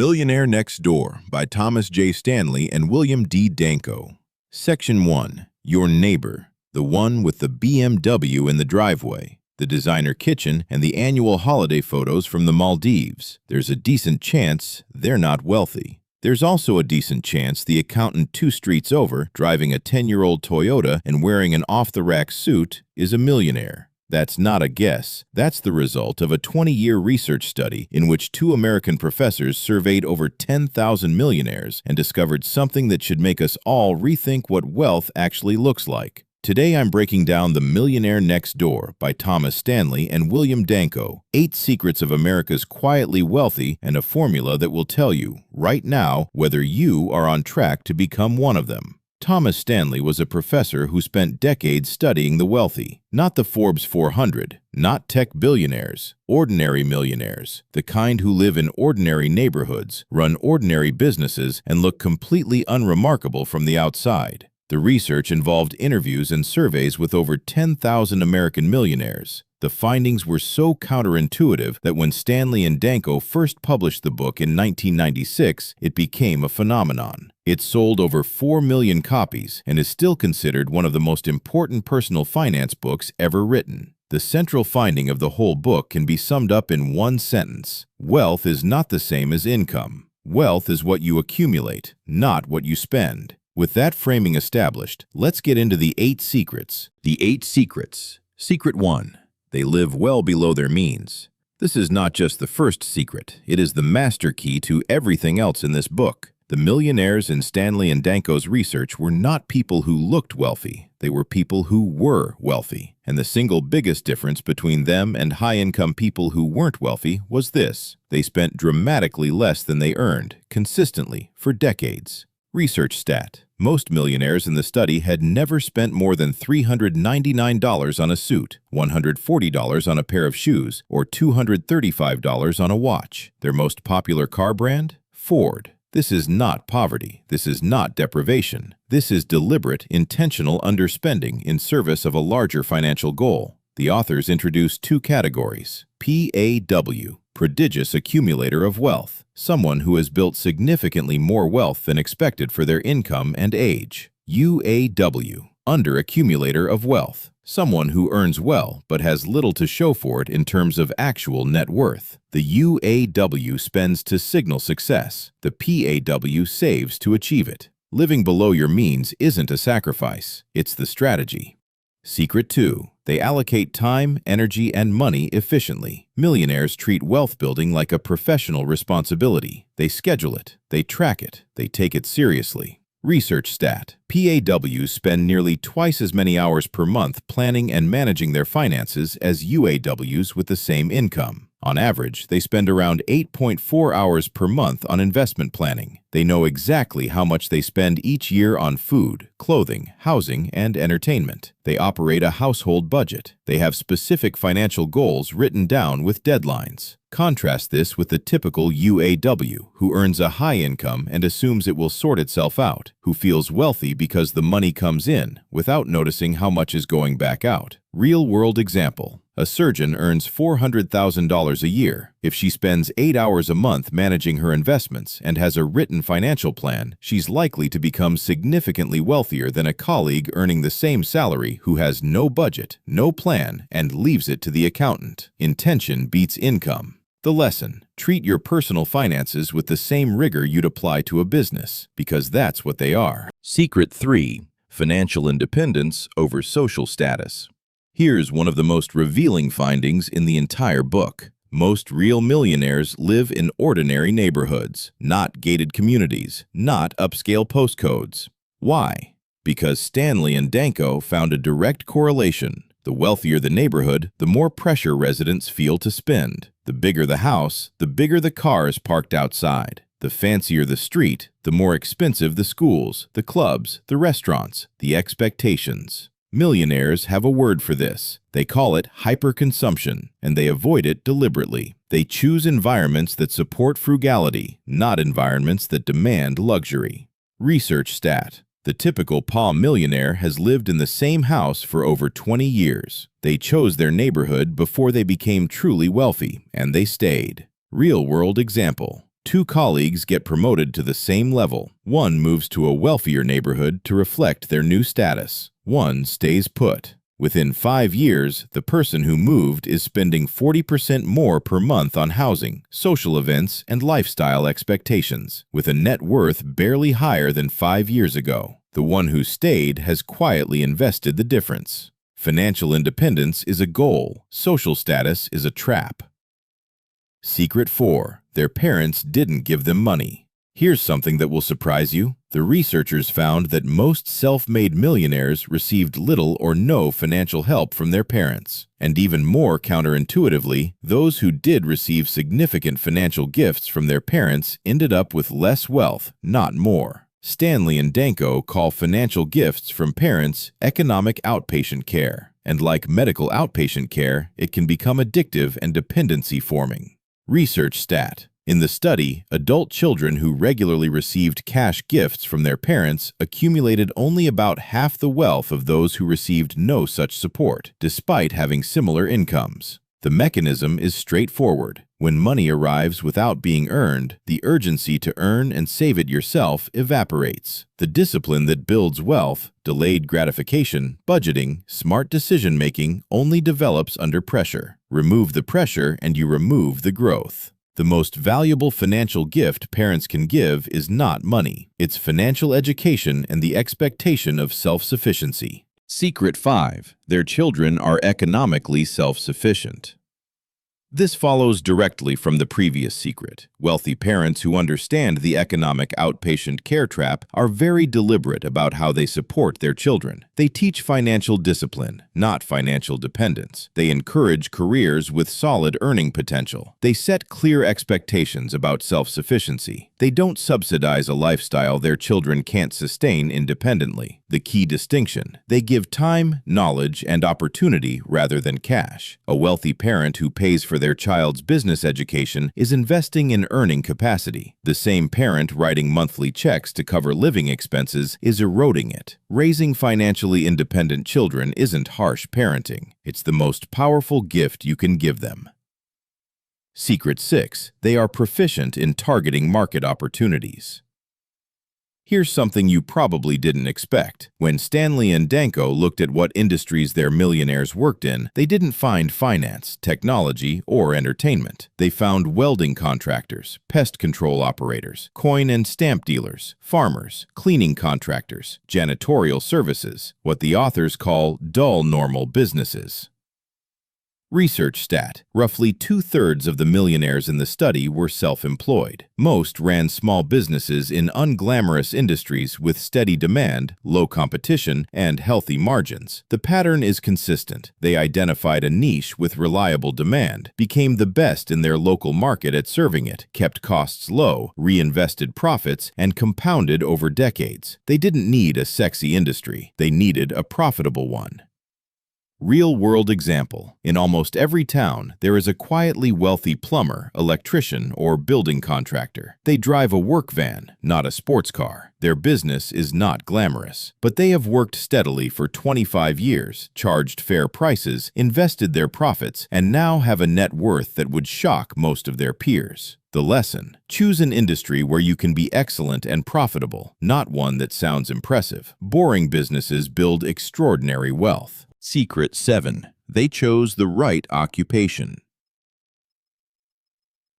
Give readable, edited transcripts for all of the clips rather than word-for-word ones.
Millionaire Next Door by Thomas J. Stanley and William D. Danko. Section 1. Your neighbor, the one with the BMW in the driveway, the designer kitchen, and the annual holiday photos from the Maldives. There's a decent chance they're not wealthy. There's also a decent chance the accountant 2 streets over, driving a 10-year-old Toyota and wearing an off-the-rack suit, is a millionaire. That's not a guess. That's the result of a 20-year research study in which 2 American professors surveyed over 10,000 millionaires and discovered something that should make us all rethink what wealth actually looks like. Today I'm breaking down The Millionaire Next Door by Thomas Stanley and William Danko, 8 secrets of America's quietly wealthy, and a formula that will tell you, right now, whether you are on track to become one of them. Thomas Stanley was a professor who spent decades studying the wealthy, not the Forbes 400, not tech billionaires, ordinary millionaires, the kind who live in ordinary neighborhoods, run ordinary businesses, and look completely unremarkable from the outside. The research involved interviews and surveys with over 10,000 American millionaires. The findings were so counterintuitive that when Stanley and Danko first published the book in 1996, it became a phenomenon. It sold over 4 million copies and is still considered one of the most important personal finance books ever written. The central finding of the whole book can be summed up in one sentence. Wealth is not the same as income. Wealth is what you accumulate, not what you spend. With that framing established, let's get into the 8 secrets. The 8 secrets. Secret 1. They live well below their means. This is not just the first secret. It is the master key to everything else in this book. The millionaires in Stanley and Danko's research were not people who looked wealthy. They were people who were wealthy. And the single biggest difference between them and high-income people who weren't wealthy was this. They spent dramatically less than they earned, consistently, for decades. Research stat. Most millionaires in the study had never spent more than $399 on a suit, $140 on a pair of shoes, or $235 on a watch. Their most popular car brand? Ford. This is not poverty. This is not deprivation. This is deliberate, intentional underspending in service of a larger financial goal. The authors introduced 2 categories. PAW. Prodigious accumulator of wealth, someone who has built significantly more wealth than expected for their income and age. UAW, underaccumulator of wealth, someone who earns well but has little to show for it in terms of actual net worth. The UAW spends to signal success. The PAW saves to achieve it. Living below your means isn't a sacrifice, it's the strategy. Secret 2. They allocate time, energy, and money efficiently. Millionaires treat wealth building like a professional responsibility. They schedule it, they track it, they take it seriously. Research stat. PAWs spend nearly twice as many hours per month planning and managing their finances as UAWs with the same income. On average, they spend around 8.4 hours per month on investment planning. They know exactly how much they spend each year on food, clothing, housing, and entertainment. They operate a household budget. They have specific financial goals written down with deadlines. Contrast this with the typical UAW, who earns a high income and assumes it will sort itself out, who feels wealthy because the money comes in, without noticing how much is going back out. Real-world example. A surgeon earns $400,000 a year. If she spends 8 hours a month managing her investments and has a written financial plan, she's likely to become significantly wealthier than a colleague earning the same salary who has no budget, no plan, and leaves it to the accountant. Intention beats income. The lesson: treat your personal finances with the same rigor you'd apply to a business, because that's what they are. Secret 3. Financial independence over social status. Here's one of the most revealing findings in the entire book. Most real millionaires live in ordinary neighborhoods, not gated communities, not upscale postcodes. Why? Because Stanley and Danko found a direct correlation. The wealthier the neighborhood, the more pressure residents feel to spend. The bigger the house, the bigger the cars parked outside. The fancier the street, the more expensive the schools, the clubs, the restaurants, the expectations. Millionaires have a word for this. They call it hyperconsumption, and they avoid it deliberately. They choose environments that support frugality, not environments that demand luxury. Research stat. The typical PA millionaire has lived in the same house for over 20 years. They chose their neighborhood before they became truly wealthy, and they stayed. Real-world example. Two colleagues get promoted to the same level. One moves to a wealthier neighborhood to reflect their new status. One stays put. Within 5 years, the person who moved is spending 40% more per month on housing, social events, and lifestyle expectations, with a net worth barely higher than 5 years ago. The one who stayed has quietly invested the difference. Financial independence is a goal. Social status is a trap. Secret 4. Their parents didn't give them money. Here's something that will surprise you. The researchers found that most self-made millionaires received little or no financial help from their parents. And even more counterintuitively, those who did receive significant financial gifts from their parents ended up with less wealth, not more. Stanley and Danko call financial gifts from parents economic outpatient care. And like medical outpatient care, it can become addictive and dependency-forming. Research stat. In the study, adult children who regularly received cash gifts from their parents accumulated only about half the wealth of those who received no such support, despite having similar incomes. The mechanism is straightforward. When money arrives without being earned, the urgency to earn and save it yourself evaporates. The discipline that builds wealth, delayed gratification, budgeting, smart decision-making, only develops under pressure. Remove the pressure and you remove the growth. The most valuable financial gift parents can give is not money. It's financial education and the expectation of self-sufficiency. Secret 5. Their children are economically self-sufficient. This follows directly from the previous secret. Wealthy parents who understand the economic outpatient care trap are very deliberate about how they support their children. They teach financial discipline, not financial dependence. They encourage careers with solid earning potential. They set clear expectations about self-sufficiency. They don't subsidize a lifestyle their children can't sustain independently. The key distinction: they give time, knowledge, and opportunity rather than cash. A wealthy parent who pays for their child's business education is investing in earning capacity. The same parent writing monthly checks to cover living expenses is eroding it. Raising financially independent children isn't harsh parenting. It's the most powerful gift you can give them. Secret 6. They are proficient in targeting market opportunities. Here's something you probably didn't expect. When Stanley and Danko looked at what industries their millionaires worked in, they didn't find finance, technology, or entertainment. They found welding contractors, pest control operators, coin and stamp dealers, farmers, cleaning contractors, janitorial services, what the authors call dull normal businesses. Research stat. Roughly 2/3 of the millionaires in the study were self-employed. Most ran small businesses in unglamorous industries with steady demand, low competition, and healthy margins. The pattern is consistent. They identified a niche with reliable demand, became the best in their local market at serving it, kept costs low, reinvested profits, and compounded over decades. They didn't need a sexy industry. They needed a profitable one. Real-world example. In almost every town, there is a quietly wealthy plumber, electrician, or building contractor. They drive a work van, not a sports car. Their business is not glamorous, but they have worked steadily for 25 years, charged fair prices, invested their profits, and now have a net worth that would shock most of their peers. The lesson: choose an industry where you can be excellent and profitable, not one that sounds impressive. Boring businesses build extraordinary wealth. Secret 7. They chose the right occupation.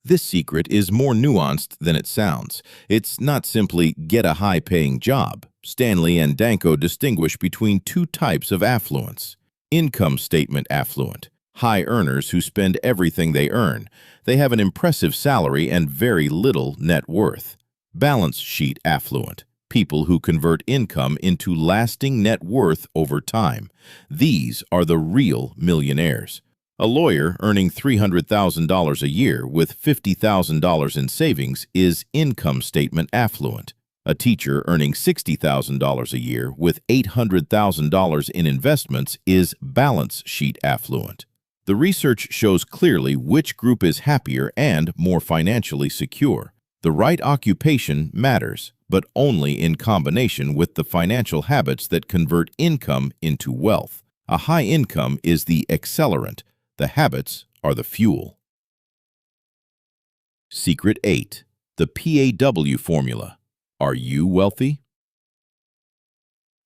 This secret is more nuanced than it sounds. It's not simply get a high-paying job. Stanley and Danko distinguish between two types of affluence. Income statement affluent. High earners who spend everything they earn. They have an impressive salary and very little net worth. Balance sheet affluent. People who convert income into lasting net worth over time. These are the real millionaires. A lawyer earning $300,000 a year with $50,000 in savings is income statement affluent. A teacher earning $60,000 a year with $800,000 in investments is balance sheet affluent. The research shows clearly which group is happier and more financially secure. The right occupation matters, but only in combination with the financial habits that convert income into wealth. A high income is the accelerant. The habits are the fuel. Secret 8. the PAW formula. Are you wealthy?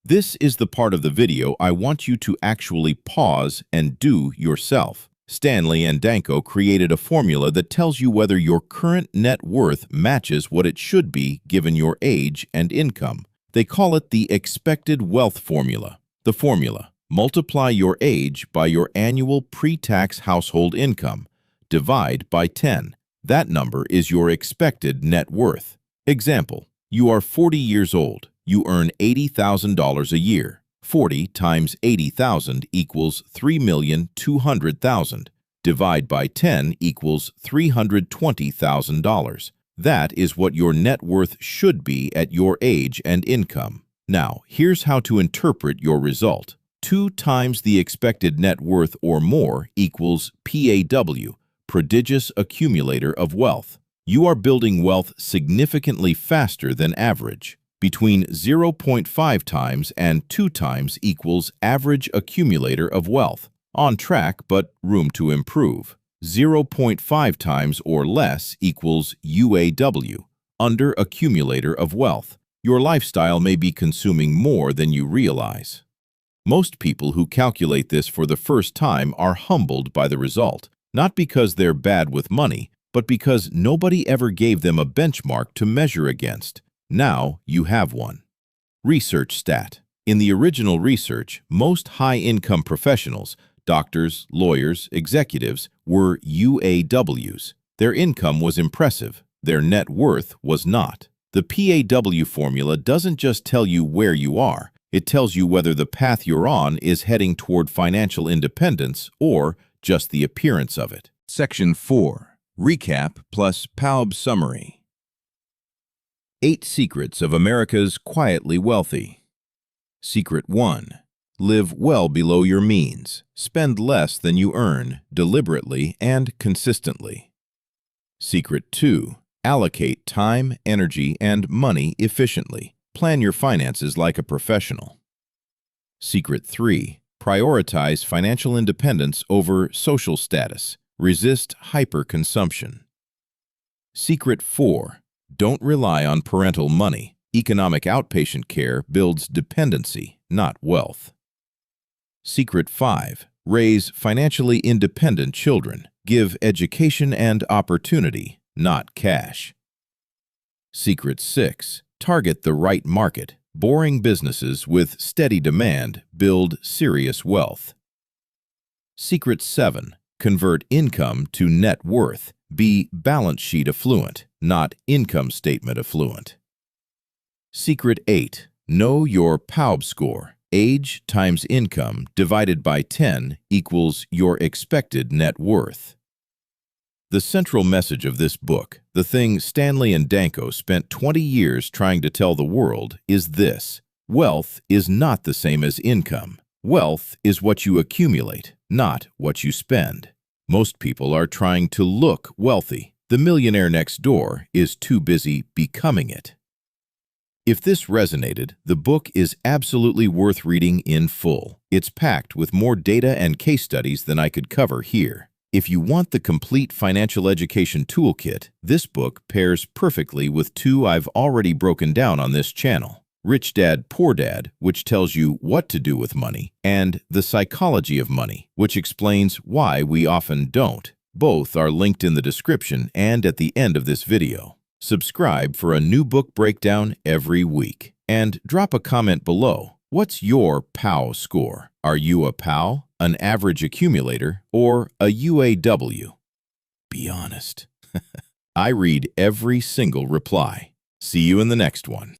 This is the part of the video I want you to actually pause and do yourself. Stanley and Danko created a formula that tells you whether your current net worth matches what it should be given your age and income. They call it the expected wealth formula. The formula: multiply your age by your annual pre-tax household income. Divide by 10. That number is your expected net worth. Example: you are 40 years old. You earn $80,000 a year. 40 times 80,000 equals 3,200,000. Divide by 10 equals $320,000. That is what your net worth should be at your age and income. Now, here's how to interpret your result. 2 times the expected net worth or more equals PAW, prodigious accumulator of wealth. You are building wealth significantly faster than average. Between 0.5 times and 2 times equals average accumulator of wealth. On track, but room to improve. 0.5 times or less equals UAW, under accumulator of wealth. Your lifestyle may be consuming more than you realize. Most people who calculate this for the first time are humbled by the result, not because they're bad with money, but because nobody ever gave them a benchmark to measure against. Now you have one. Research stat. In the original research, most high-income professionals, doctors, lawyers, executives, were UAWs. Their income was impressive. Their net worth was not. The PAW formula doesn't just tell you where you are. It tells you whether the path you're on is heading toward financial independence or just the appearance of it. Section 4. Recap plus PAW summary. 8 secrets of America's quietly wealthy. Secret 1. Live well below your means. Spend less than you earn, deliberately and consistently. Secret 2. Allocate time, energy, and money efficiently. Plan your finances like a professional. Secret 3. Prioritize financial independence over social status. Resist hyperconsumption. Secret 4. Don't rely on parental money. Economic outpatient care builds dependency, not wealth. Secret 5. Raise financially independent children. Give education and opportunity, not cash. Secret 6. Target the right market. Boring businesses with steady demand build serious wealth. Secret 7. Convert income to net worth. Be balance sheet affluent, not income statement affluent. Secret 8. Know your PAW score. Age times income divided by 10 equals your expected net worth. The central message of this book, the thing Stanley and Danko spent 20 years trying to tell the world, is this: wealth is not the same as income. Wealth is what you accumulate, not what you spend. Most people are trying to look wealthy. The millionaire next door is too busy becoming it. If this resonated, the book is absolutely worth reading in full. It's packed with more data and case studies than I could cover here. If you want the complete financial education toolkit, this book pairs perfectly with 2 I've already broken down on this channel. Rich Dad, Poor Dad, which tells you what to do with money, and The Psychology of Money, which explains why we often don't. Both are linked in the description and at the end of this video. Subscribe for a new book breakdown every week. And drop a comment below. What's your PAW score? Are you a PAW, an average accumulator, or a UAW? Be honest. I read every single reply. See you in the next one.